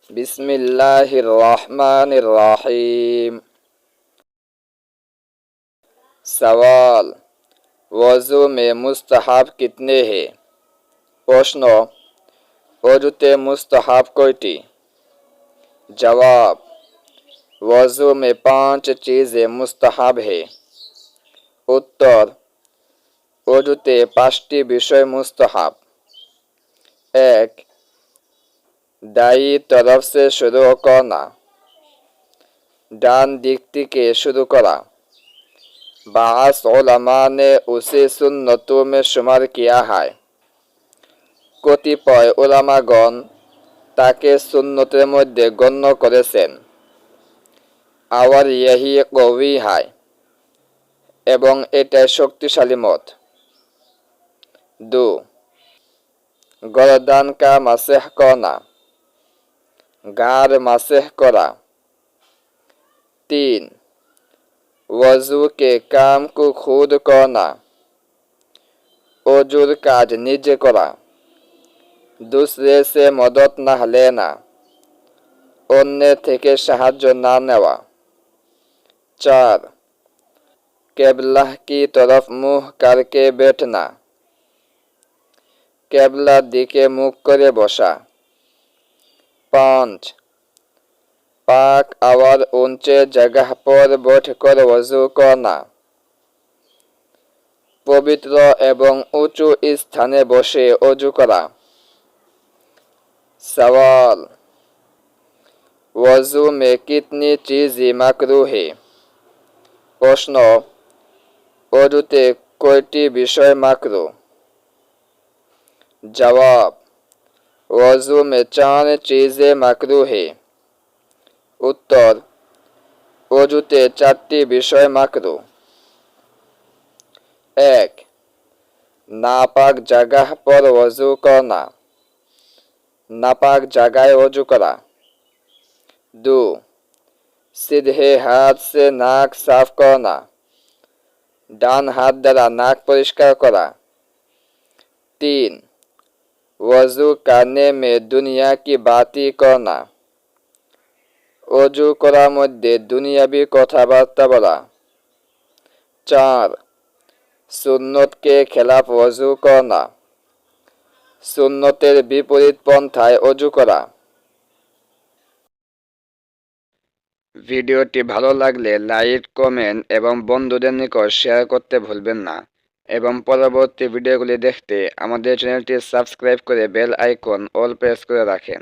बिस्मिल्लाहिर रहमानिर रहीम। सवाल, वज़ू में मुस्तहाब कितने हैं? प्रश्न, वज़ूते मुस्तहाब कयटी? जवाब, वज़ू में 5 चीज़ें मुस्तहाब है। उत्तर, वज़ूते 5টি বিষয় मुस्तहाब। 1. दाई तरफ से शुरू करना, डान दिक থেকে शुरू करा। बास उलमा ने उसे सुन्नतों में शुमार किया है। কতিপয় উলামাগণ তাকে সুন্নতের মধ্যে গণ্য করেছেন। আওয়ার ইহি কওয়ি হয়, এবং এটাই শক্তিশালী মত। 2. গরদান কা মাসেহ করনা, গার মাসেহ করা। 3. वज़ू के काम को खुद करना, ওযুর কাজ নিজে করা। दूसरे से मदद ना लेना, অন্যের থেকে সাহায্য না নেওয়া। 4. केबला की तरफ मुँह करके बैठना, केबलार दिके मुख करे बसा। 5. पाक और ऊंचे जगह पर बैठकर वज़ू करना, पवित्र एवं ऊंचू स्थाने बसे वज़ू करा। सवाल, वज़ू में कितनी चीज़ें माकरूह है? प्रश्न, वज़ूते कयटी বিষয় माकरूह? जवाब, वज़ू में 4 चीज़ें माकरूह है। उत्तर, वज़ूते 4টি বিষয় माकरूह। 1. नापाक जगह पर वज़ू करना, नापाक जगह वज़ू करा। 2. सीधे हाथ से नाक साफ करना, डान हाथ द्वारा नाक परिष्कार करा। 3. वज़ू करने में दुनिया की बातें करना, वज़ू करार मध्य दुनियावी कथाबार्ता बला। 4. सुन्नत के खिलाफ वज़ू करना, সুন্নতের বিপরীত পন্থায় ওযু করা। ভিডিওটি ভালো লাগলে লাইক, কমেন্ট এবং বন্ধুদের নিকট শেয়ার করতে ভুলবেন না এবং পরবর্তী ভিডিওগুলি দেখতে আমাদের চ্যানেলটি সাবস্ক্রাইব করে বেল আইকন অল প্রেস করে রাখেন।